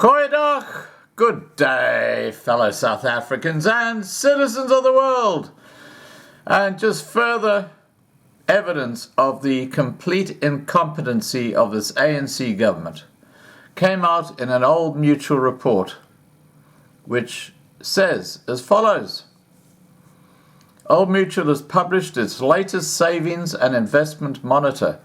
Goeiedag, good day, fellow South Africans and citizens of the world. And just further evidence of the complete incompetency of this ANC government came out in an Old Mutual report, which says as follows. Old Mutual has published its latest savings and investment monitor,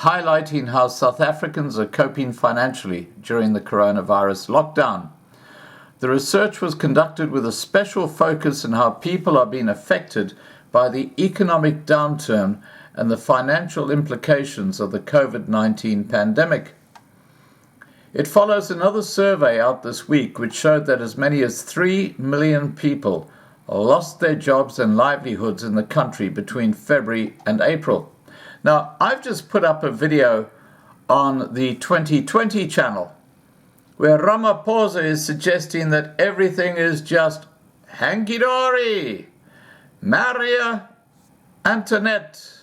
highlighting how South Africans are coping financially during the coronavirus lockdown. The research was conducted with a special focus on how people are being affected by the economic downturn and the financial implications of the COVID-19 pandemic. It follows another survey out this week which showed that as many as 3 million people lost their jobs and livelihoods in the country between February and April. Now, I've just put up a video on the 2020 channel where Ramaphosa is suggesting that everything is just hanky-dory, Maria Antoinette.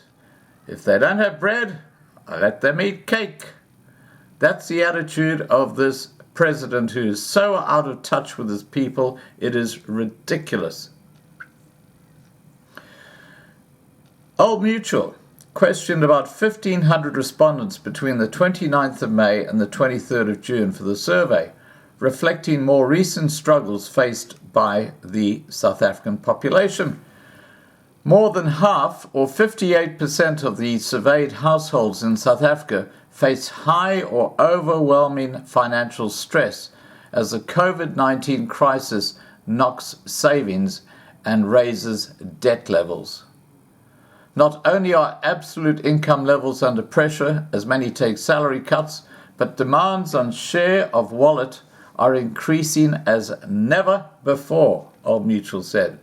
If they don't have bread, I let them eat cake. That's the attitude of this president who is so out of touch with his people, it is ridiculous. Old Mutual questioned about 1,500 respondents between the 29th of May and the 23rd of June for the survey, reflecting more recent struggles faced by the South African population. More than half, or 58% of the surveyed households in South Africa face high or overwhelming financial stress as the COVID-19 crisis knocks savings and raises debt levels. Not only are absolute income levels under pressure as many take salary cuts, but demands on share of wallet are increasing as never before, Old Mutual said.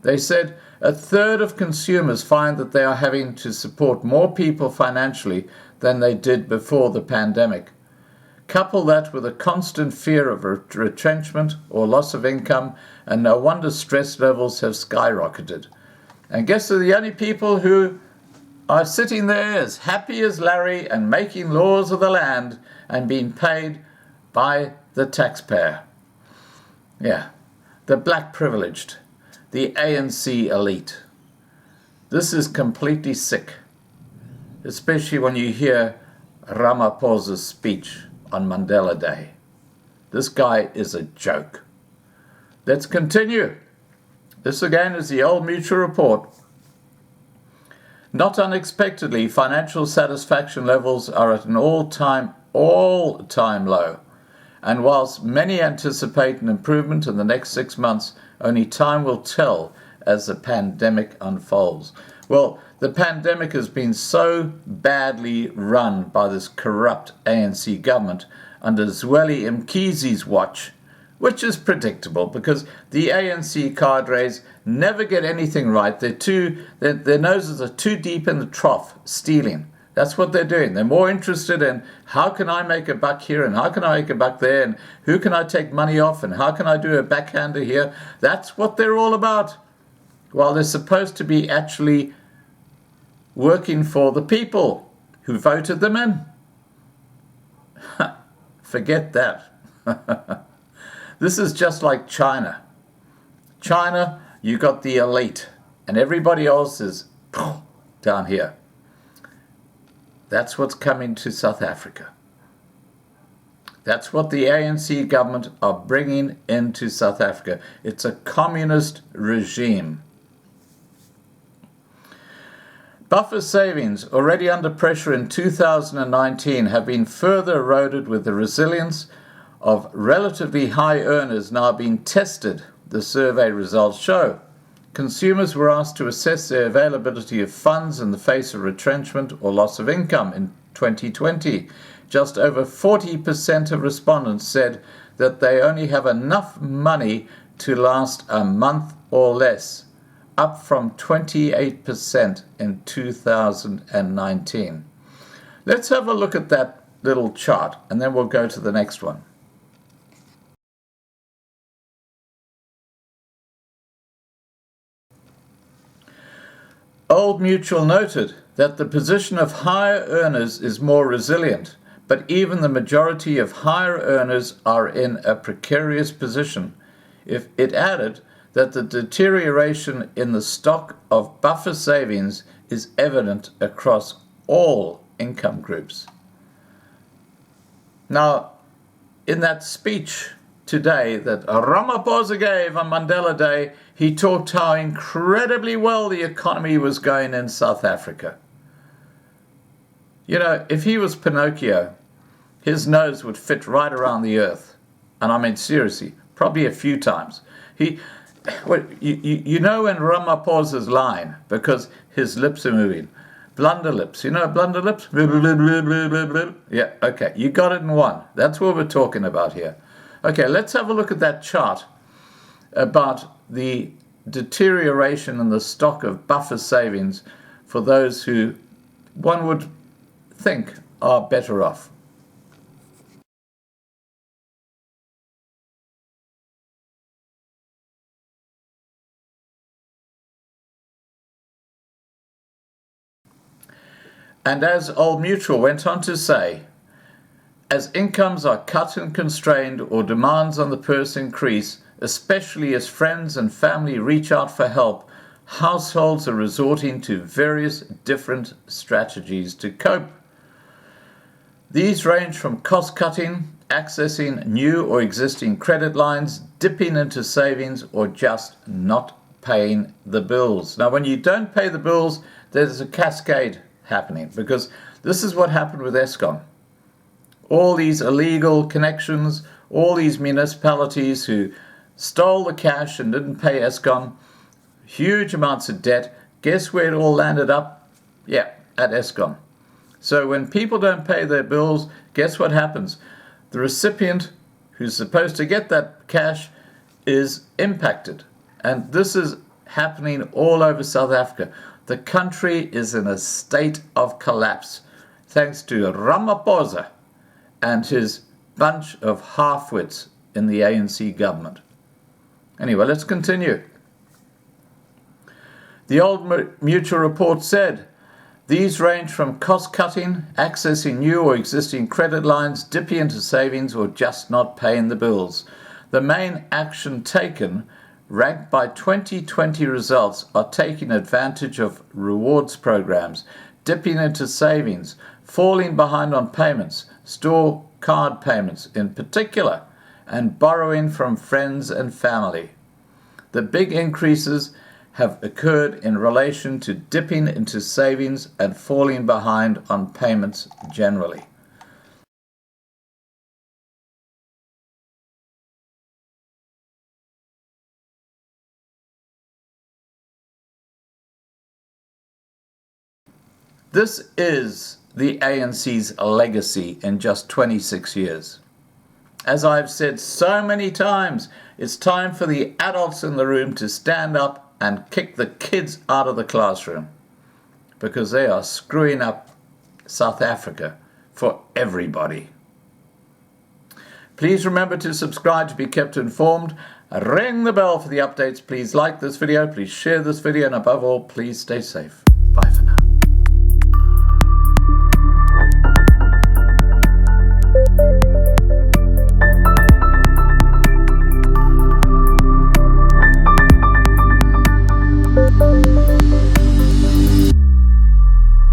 They said a third of consumers find that they are having to support more people financially than they did before the pandemic. Couple that with a constant fear of retrenchment or loss of income, and no wonder stress levels have skyrocketed. And guess who the only people who are sitting there as happy as Larry and making laws of the land and being paid by the taxpayer? Yeah, the black privileged, the ANC elite. This is completely sick, especially when you hear Ramaphosa's speech on Mandela Day. This guy is a joke. Let's continue. This again is the Old Mutual report. Not unexpectedly, financial satisfaction levels are at an all-time low. And whilst many anticipate an improvement in the next 6 months, only time will tell as the pandemic unfolds. Well, the pandemic has been so badly run by this corrupt ANC government under Zweli Mkhize's watch, which is predictable because the ANC cadres never get anything right. Their noses are too deep in the trough, stealing. That's what they're doing. They're more interested in how can I make a buck here and how can I make a buck there and who can I take money off and how can I do a backhander here. That's what they're all about. While they're supposed to be actually working for the people who voted them in. Forget that. This is just like China. China, you got the elite, and everybody else is down here. That's what's coming to South Africa. That's what the ANC government are bringing into South Africa. It's a communist regime. Buffer savings, already under pressure in 2019, have been further eroded with the resilience of relatively high earners now being tested, the survey results show. Consumers were asked to assess their availability of funds in the face of retrenchment or loss of income in 2020. Just over 40% of respondents said that they only have enough money to last a month or less, up from 28% in 2019. Let's have a look at that little chart and then we'll go to the next one. Old Mutual noted that the position of higher earners is more resilient, but even the majority of higher earners are in a precarious position. If it added that the deterioration in the stock of buffer savings is evident across all income groups. Now, in that speech today that Ramaphosa gave on Mandela Day, he talked how incredibly well the economy was going in South Africa. You know, if he was Pinocchio, his nose would fit right around the earth. And I mean, seriously, probably a few times. You know when Ramaphosa's lying because his lips are moving. Blunder lips. You know blunder lips? Yeah, okay. You got it in one. That's what we're talking about here. Okay, let's have a look at that chart about the deterioration in the stock of buffer savings for those who one would think are better off. And as Old Mutual went on to say, as incomes are cut and constrained or demands on the purse increase, especially as friends and family reach out for help, households are resorting to various different strategies to cope. These range from cost-cutting, accessing new or existing credit lines, dipping into savings, or just not paying the bills. Now, when you don't pay the bills, there's a cascade happening, because this is what happened with Eskom. All these illegal connections, all these municipalities who stole the cash and didn't pay Eskom, huge amounts of debt. Guess where it all landed up? Yeah, at Eskom. So when people don't pay their bills, guess what happens? The recipient who's supposed to get that cash is impacted. And this is happening all over South Africa. The country is in a state of collapse thanks to Ramaphosa and his bunch of half-wits in the ANC government. Anyway, let's continue. The Old Mutual report said, these range from cost-cutting, accessing new or existing credit lines, dipping into savings, or just not paying the bills. The main action taken, ranked by 2020 results, are taking advantage of rewards programs, dipping into savings, falling behind on payments, store card payments in particular, and borrowing from friends and family. The big increases have occurred in relation to dipping into savings and falling behind on payments generally. This is the ANC's legacy in just 26 years. As I've said so many times, it's time for the adults in the room to stand up and kick the kids out of the classroom, because they are screwing up South Africa for everybody. Please remember to subscribe to be kept informed. Ring the bell for the updates. Please like this video, please share this video, and above all, please stay safe.